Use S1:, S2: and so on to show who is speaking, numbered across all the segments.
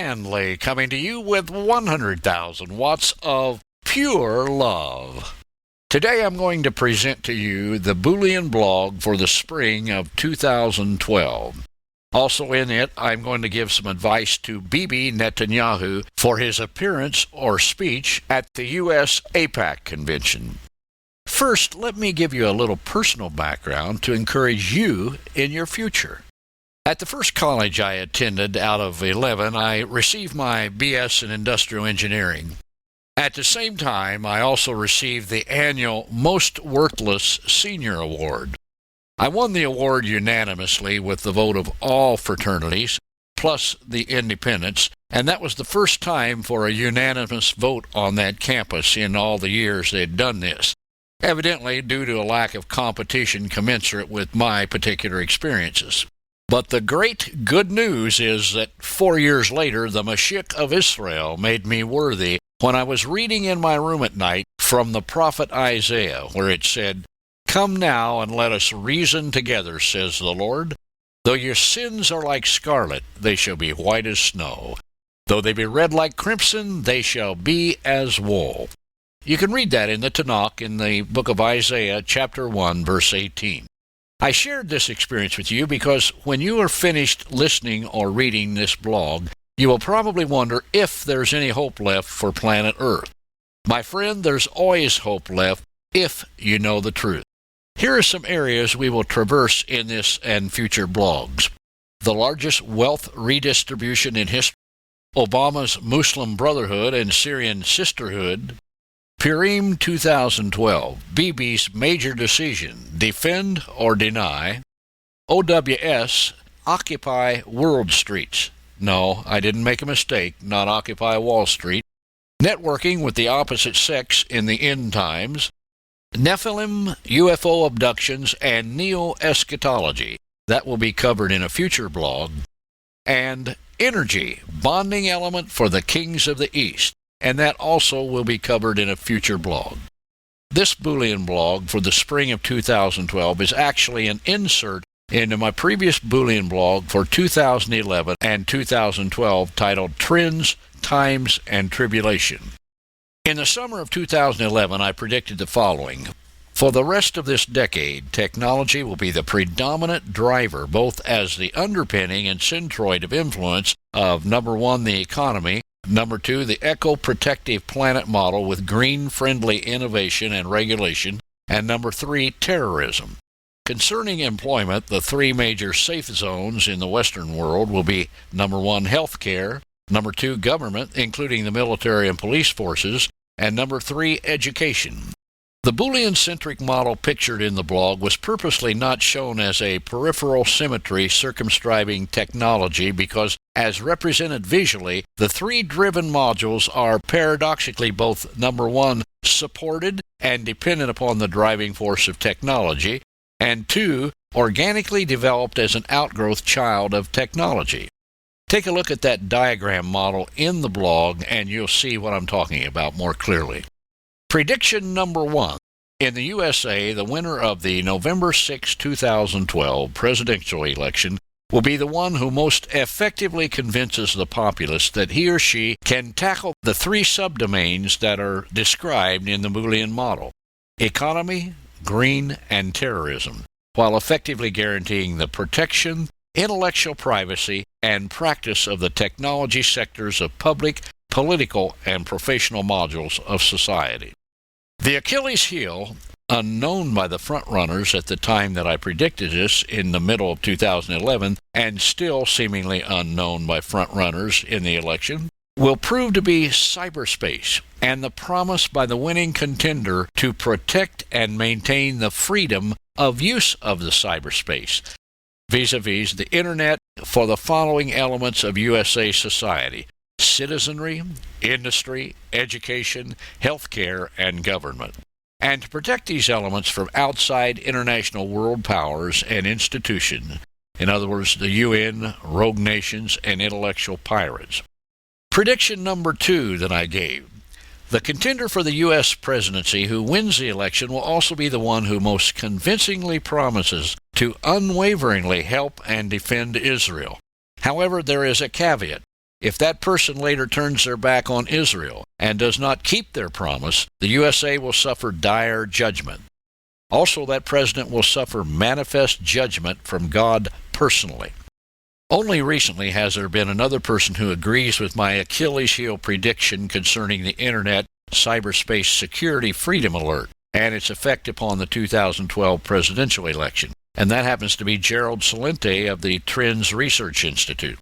S1: Stanley coming to you with 100,000 watts of pure love. Today I'm going to present to you the Boolean blog for the spring of 2012. Also in it, I'm going to give some advice to Bibi Netanyahu for his appearance or speech at the U.S. AIPAC convention. First, let me give you a little personal background to encourage you in your future. At the first college I attended out of 11, I received my B.S. in Industrial Engineering. At the same time, I also received the annual Most Worthless Senior Award. I won the award unanimously with the vote of all fraternities, plus the independents, and that was the first time for a unanimous vote on that campus in all the years they'd done this, evidently due to a lack of competition commensurate with my particular experiences. But the great good news is that 4 years later, the Mashiach of Israel made me worthy when I was reading in my room at night from the prophet Isaiah, where it said, "Come now and let us reason together, says the Lord. Though your sins are like scarlet, they shall be white as snow. Though they be red like crimson, they shall be as wool." You can read that in the Tanakh in the book of Isaiah, chapter 1, verse 18. I shared this experience with you because when you are finished listening or reading this blog, you will probably wonder if there's any hope left for planet Earth. My friend, there's always hope left if you know the truth. Here are some areas we will traverse in this and future blogs. The largest wealth redistribution in history, Obama's Muslim Brotherhood and Syrian Sisterhood, Purim 2012, Bibi's major decision, defend or deny, OWS, Occupy World Streets. No, I didn't make a mistake, not Occupy Wall Street. Networking with the opposite sex in the end times, Nephilim, UFO abductions, and neo-eschatology. That will be covered in a future blog. And energy, bonding element for the kings of the East. And that also will be covered in a future blog. This Boolean blog for the spring of 2012 is actually an insert into my previous Boolean blog for 2011 and 2012 titled Trends, Times, and Tribulation. In the summer of 2011, I predicted the following. For the rest of this decade, technology will be the predominant driver, both as the underpinning and centroid of influence of, number one, the economy, number two, the eco-protective planet model with green-friendly innovation and regulation, and number three, terrorism. Concerning employment, the three major safe zones in the Western world will be, number one, healthcare, number two, government, including the military and police forces, and number three, education. The Boolean-centric model pictured in the blog was purposely not shown as a peripheral symmetry circumscribing technology because, as represented visually, the three driven modules are paradoxically both, number one, supported and dependent upon the driving force of technology, and two, organically developed as an outgrowth child of technology. Take a look at that diagram model in the blog and you'll see what I'm talking about more clearly. Prediction number one. In the USA, the winner of the November 6, 2012 presidential election will be the one who most effectively convinces the populace that he or she can tackle the three subdomains that are described in the Boolean model: economy, green, and terrorism, while effectively guaranteeing the protection, intellectual privacy, and practice of the technology sectors of public, political, and professional modules of society. The Achilles heel, unknown by the frontrunners at the time that I predicted this in the middle of 2011, and still seemingly unknown by frontrunners in the election, will prove to be cyberspace and the promise by the winning contender to protect and maintain the freedom of use of the cyberspace vis-a-vis the Internet for the following elements of USA society: citizenry, industry, education, healthcare, and government. And to protect these elements from outside international world powers and institutions, in other words, the UN, rogue nations, and intellectual pirates. Prediction number two that I gave. The contender for the U.S. presidency who wins the election will also be the one who most convincingly promises to unwaveringly help and defend Israel. However, there is a caveat. If that person later turns their back on Israel and does not keep their promise, the USA will suffer dire judgment. Also, that president will suffer manifest judgment from God personally. Only recently has there been another person who agrees with my Achilles heel prediction concerning the Internet Cyberspace Security Freedom Alert and its effect upon the 2012 presidential election, and that happens to be Gerald Celente of the Trends Research Institute.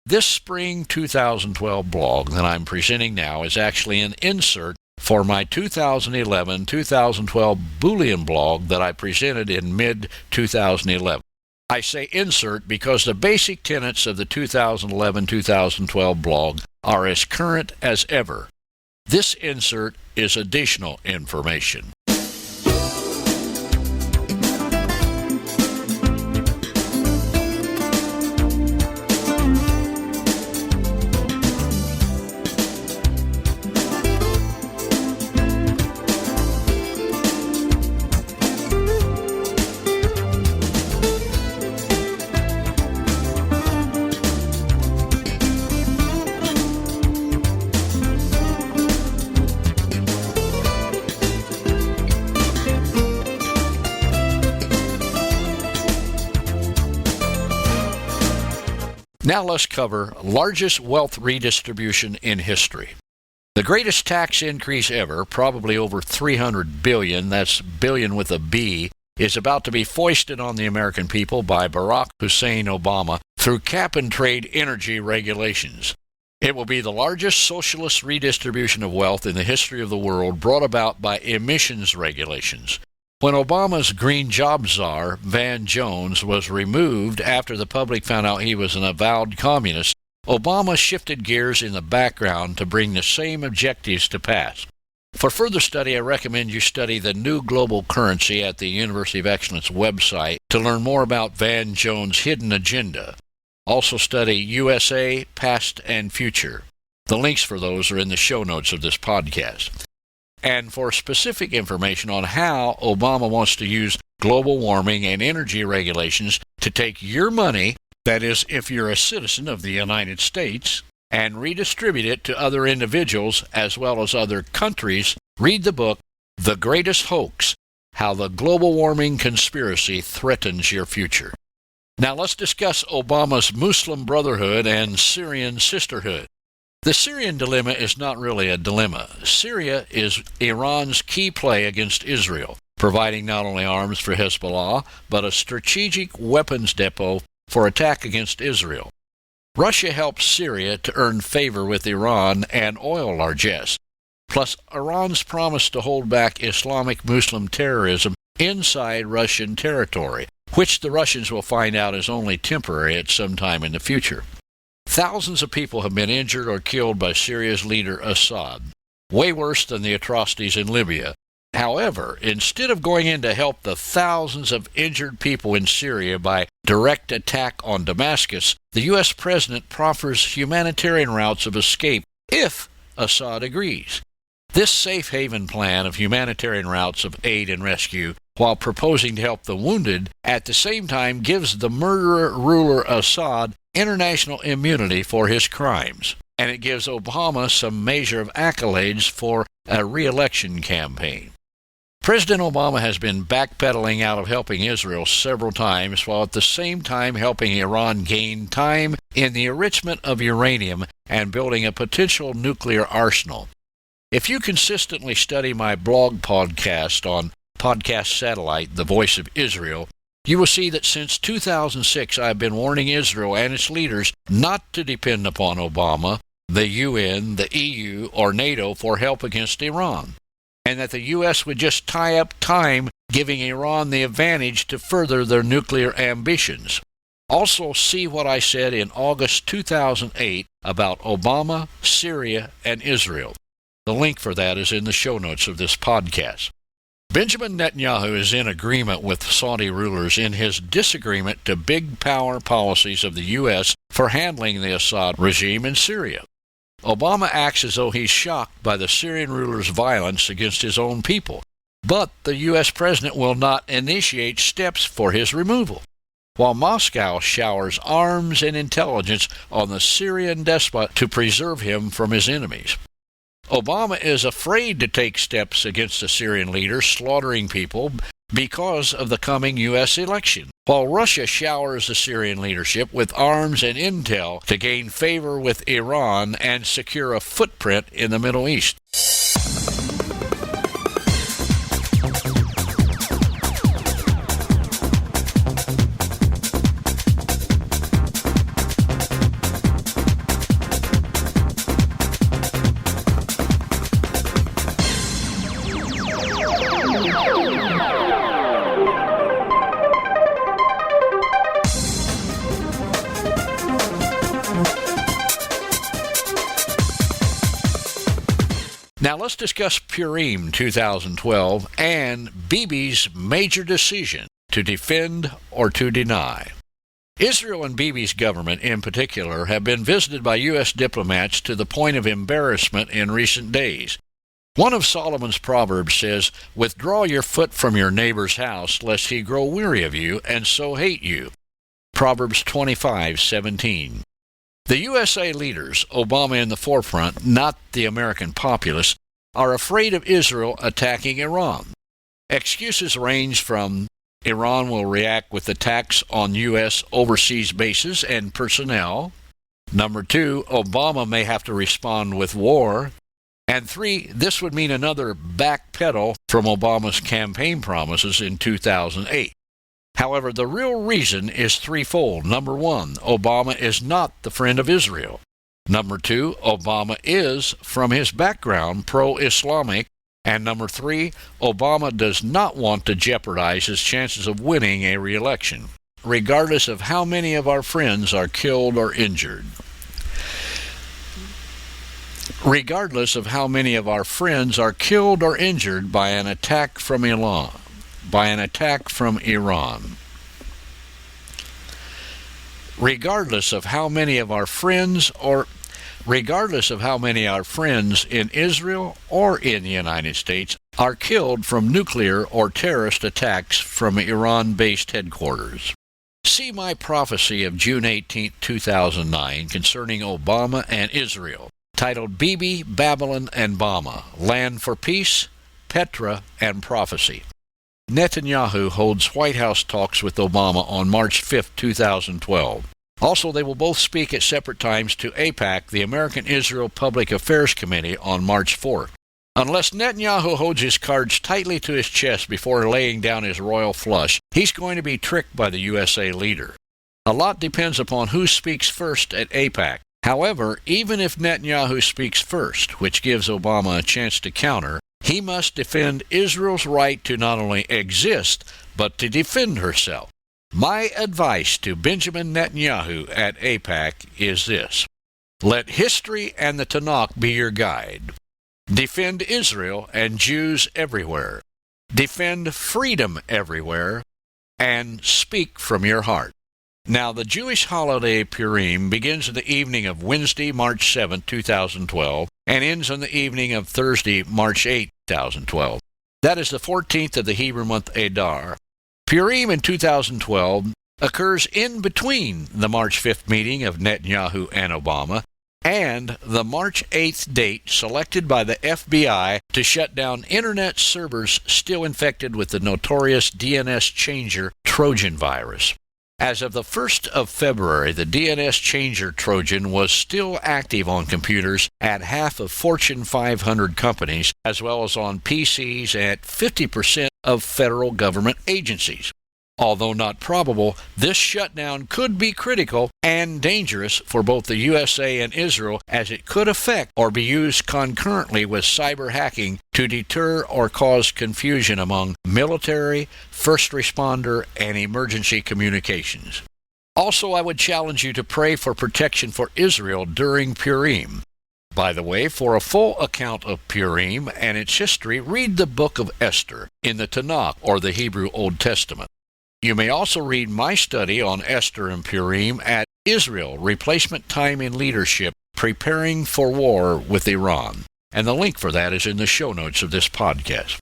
S1: This spring 2012 blog that I'm presenting now is actually an insert for my 2011-2012 Boolean blog that I presented in mid-2011. I say insert because the basic tenets of the 2011-2012 blog are as current as ever. This insert is additional information. Now let's cover largest wealth redistribution in history. The greatest tax increase ever, probably over $300 billion, that's billion with a B, is about to be foisted on the American people by Barack Hussein Obama through cap-and-trade energy regulations. It will be the largest socialist redistribution of wealth in the history of the world brought about by emissions regulations. When Obama's green job czar, Van Jones, was removed after the public found out he was an avowed communist, Obama shifted gears in the background to bring the same objectives to pass. For further study, I recommend you study the New Global Currency at the University of Excellence website to learn more about Van Jones' hidden agenda. Also study USA, Past and Future. The links for those are in the show notes of this podcast. And for specific information on how Obama wants to use global warming and energy regulations to take your money, that is, if you're a citizen of the United States, and redistribute it to other individuals as well as other countries, read the book, The Greatest Hoax, How the Global Warming Conspiracy Threatens Your Future. Now let's discuss Obama's Muslim Brotherhood and Syrian Sisterhood. The Syrian dilemma is not really a dilemma. Syria is Iran's key play against Israel, providing not only arms for Hezbollah, but a strategic weapons depot for attack against Israel. Russia helps Syria to earn favor with Iran and oil largesse. Plus, Iran's promise to hold back Islamic Muslim terrorism inside Russian territory, which the Russians will find out is only temporary at some time in the future. Thousands of people have been injured or killed by Syria's leader Assad, way worse than the atrocities in Libya. However, instead of going in to help the thousands of injured people in Syria by direct attack on Damascus, the U.S. president proffers humanitarian routes of escape if Assad agrees. This safe haven plan of humanitarian routes of aid and rescue, while proposing to help the wounded, at the same time gives the murderer ruler Assad international immunity for his crimes, and it gives Obama some measure of accolades for a re-election campaign. President Obama has been backpedaling out of helping Israel several times, while at the same time helping Iran gain time in the enrichment of uranium and building a potential nuclear arsenal. If you consistently study my blog podcast on Podcast Satellite, The Voice of Israel, you will see that since 2006 I have been warning Israel and its leaders not to depend upon Obama, the UN, the EU, or NATO for help against Iran, and that the U.S. would just tie up time giving Iran the advantage to further their nuclear ambitions. Also see what I said in August 2008 about Obama, Syria, and Israel. The link for that is in the show notes of this podcast. Benjamin Netanyahu is in agreement with Saudi rulers in his disagreement to big power policies of the U.S. for handling the Assad regime in Syria. Obama acts as though he's shocked by the Syrian ruler's violence against his own people, but the U.S. president will not initiate steps for his removal. while Moscow showers arms and intelligence on the Syrian despot to preserve him from his enemies. Obama is afraid to take steps against the Syrian leader slaughtering people because of the coming U.S. election, while Russia showers the Syrian leadership with arms and intel to gain favor with Iran and secure a footprint in the Middle East. Now let's discuss Purim 2012 and Bibi's major decision to defend or to deny. Israel and Bibi's government in particular have been visited by U.S. diplomats to the point of embarrassment in recent days. One of Solomon's proverbs says, "Withdraw your foot from your neighbor's house, lest he grow weary of you, and so hate you." Proverbs 25:17. The USA leaders, Obama in the forefront, not the American populace, are afraid of Israel attacking Iran. Excuses range from Iran will react with attacks on U.S. overseas bases and personnel. Number 2, Obama may have to respond with war. And 3, this would mean another backpedal from Obama's campaign promises in 2008. However, the real reason is threefold. Number 1, Obama is not the friend of Israel. Number 2, Obama is, from his background, pro-Islamic. And number 3, Obama does not want to jeopardize his chances of winning a re-election, regardless of how many of our friends are killed or injured. Regardless of how many of our friends are killed or injured by an attack from Iran. Regardless of how many of our friends in Israel or in the United States are killed from nuclear or terrorist attacks from Iran-based headquarters. See my prophecy of June 18, 2009 concerning Obama and Israel, titled Bibi, Babylon, and Bama, Land for Peace, Petra, and Prophecy. Netanyahu holds White House talks with Obama on March 5, 2012. Also, they will both speak at separate times to AIPAC, the American Israel Public Affairs Committee, on March 4th. Unless Netanyahu holds his cards tightly to his chest before laying down his royal flush, he's going to be tricked by the USA leader. A lot depends upon who speaks first at AIPAC. However, even if Netanyahu speaks first, which gives Obama a chance to counter, he must defend Israel's right to not only exist, but to defend herself. My advice to Benjamin Netanyahu at AIPAC is this: let history and the Tanakh be your guide. Defend Israel and Jews everywhere. Defend freedom everywhere, and speak from your heart. Now, the Jewish holiday Purim begins in the evening of Wednesday, March 7, 2012, and ends on the evening of Thursday, March 8, 2012. That is the 14th of the Hebrew month Adar. Purim in 2012 occurs in between the March 5th meeting of Netanyahu and Obama and the March 8th date selected by the FBI to shut down Internet servers still infected with the notorious DNS changer Trojan virus. As of the 1st of February, the DNS changer Trojan was still active on computers at half of Fortune 500 companies, as well as on PCs at 50% of federal government agencies. Although not probable, this shutdown could be critical and dangerous for both the USA and Israel, as it could affect or be used concurrently with cyber hacking to deter or cause confusion among military, first responder, and emergency communications. Also, I would challenge you to pray for protection for Israel during Purim. By the way, for a full account of Purim and its history, read the book of Esther in the Tanakh, or the Hebrew Old Testament. You may also read my study on Esther and Purim at Israel, Replacement Time in Leadership, Preparing for War with Iran. And the link for that is in the show notes of this podcast.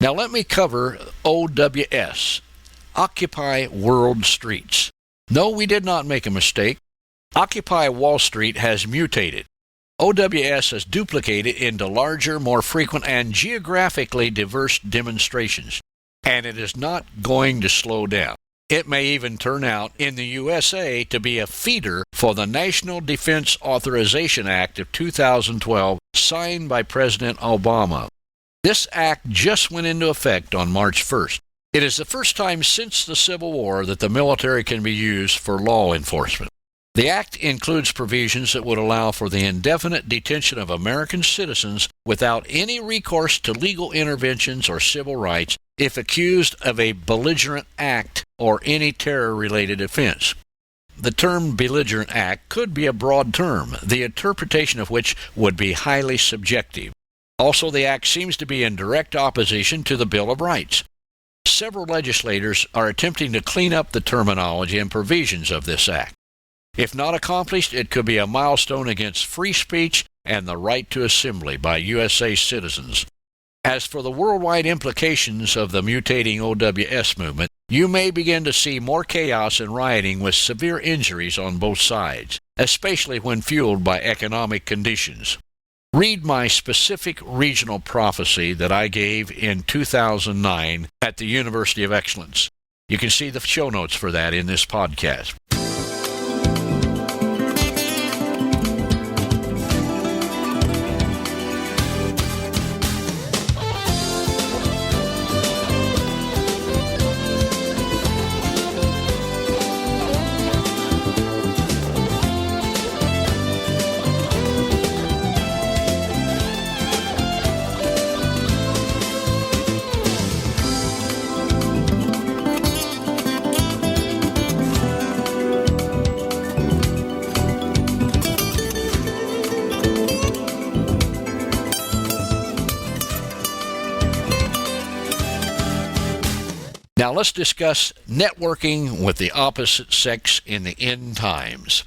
S1: Now let me cover OWS, Occupy World Streets. No, we did not make a mistake. Occupy Wall Street has mutated. OWS has duplicated into larger, more frequent, and geographically diverse demonstrations. And it is not going to slow down. It may even turn out in the USA to be a feeder for the National Defense Authorization Act of 2012 signed by President Obama. This act just went into effect on March 1st. It is the first time since the Civil War that the military can be used for law enforcement. The act includes provisions that would allow for the indefinite detention of American citizens without any recourse to legal interventions or civil rights if accused of a belligerent act or any terror-related offense. The term belligerent act could be a broad term, the interpretation of which would be highly subjective. Also, the act seems to be in direct opposition to the Bill of Rights. Several legislators are attempting to clean up the terminology and provisions of this act. If not accomplished, it could be a milestone against free speech and the right to assembly by USA citizens. As for the worldwide implications of the mutating OWS movement, you may begin to see more chaos and rioting with severe injuries on both sides, especially when fueled by economic conditions. Read my specific regional prophecy that I gave in 2009 at the University of Excellence. You can see the show notes for that in this podcast. Now let's discuss networking with the opposite sex in the end times.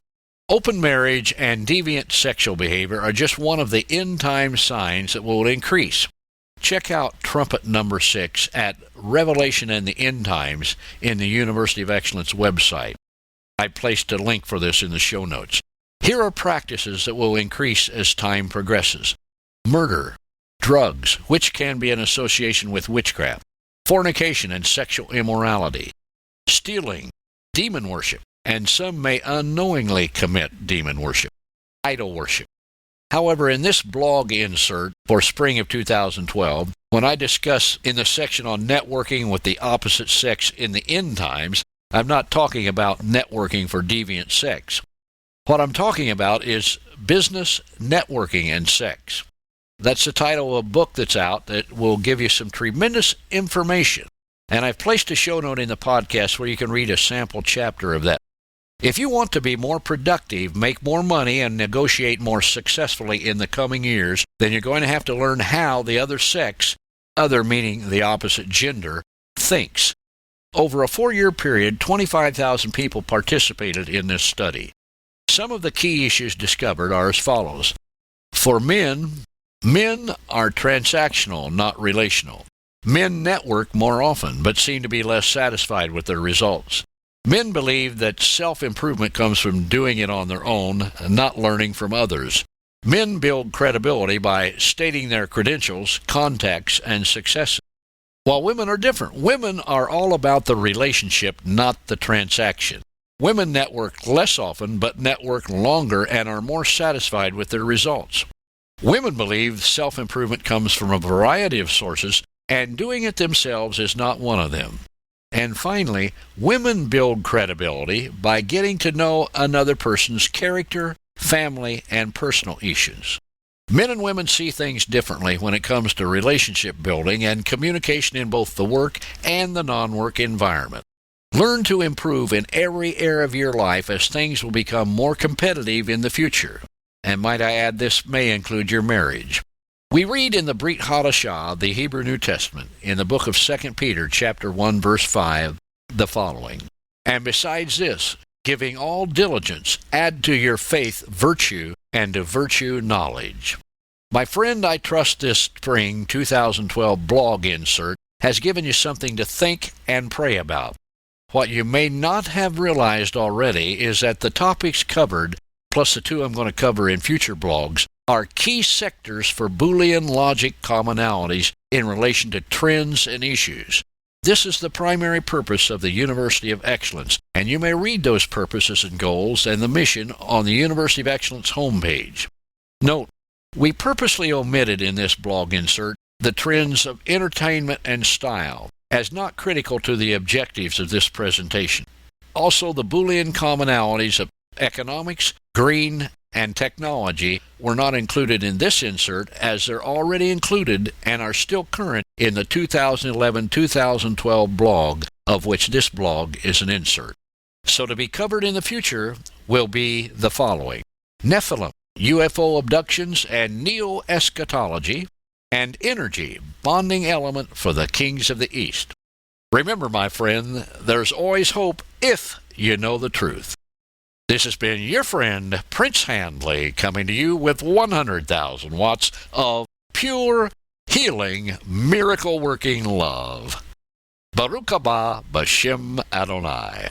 S1: Open marriage and deviant sexual behavior are just one of the end time signs that will increase. Check out trumpet number 6 at Revelation and the End Times in the University of Excellence website. I placed a link for this in the show notes. Here are practices that will increase as time progresses. Murder, drugs, which can be an association with witchcraft, fornication and sexual immorality, stealing, demon worship, and some may unknowingly commit demon worship, idol worship. However, in this blog insert for spring of 2012, when I discuss in the section on networking with the opposite sex in the end times, I'm not talking about networking for deviant sex. What I'm talking about is business, networking, and sex. That's the title of a book that's out that will give you some tremendous information. And I've placed a show note in the podcast where you can read a sample chapter of that. If you want to be more productive, make more money, and negotiate more successfully in the coming years, then you're going to have to learn how the other sex, other meaning the opposite gender, thinks. Over a 4-year period, 25,000 people participated in this study. Some of the key issues discovered are as follows. For men are transactional, not relational. Men network more often, but seem to be less satisfied with their results. Men believe that self-improvement comes from doing it on their own, not learning from others. Men build credibility by stating their credentials, contacts, and successes. While women are different. Women are all about the relationship, not the transaction. Women network less often, but network longer and are more satisfied with their results. Women believe self-improvement comes from a variety of sources, and doing it themselves is not one of them. And finally, women build credibility by getting to know another person's character, family, and personal issues. Men and women see things differently when it comes to relationship building and communication in both the work and the non-work environment. Learn to improve in every area of your life as things will become more competitive in the future. And might I add, this may include your marriage. We read in the Brit Hadashah, the Hebrew New Testament, in the book of 2 Peter, chapter 1, verse 5, the following. And besides this, giving all diligence, add to your faith virtue, and to virtue knowledge. My friend, I trust this spring 2012 blog insert has given you something to think and pray about. What you may not have realized already is that the topics covered, plus the two I'm going to cover in future blogs, are key sectors for Boolean logic commonalities in relation to trends and issues. This is the primary purpose of the University of Excellence, and you may read those purposes and goals and the mission on the University of Excellence homepage. Note, we purposely omitted in this blog insert the trends of entertainment and style, as not critical to the objectives of this presentation. Also, the Boolean commonalities of economics, green, and technology were not included in this insert, as they're already included and are still current in the 2011-2012 blog, of which this blog is an insert. So to be covered in the future will be the following: Nephilim, UFO abductions and neo-eschatology, and energy, bonding element for the kings of the East. Remember, my friend, there's always hope if you know the truth. This has been your friend, Prince Handley, coming to you with 100,000 watts of pure, healing, miracle-working love. Baruch haba B'Shem Adonai.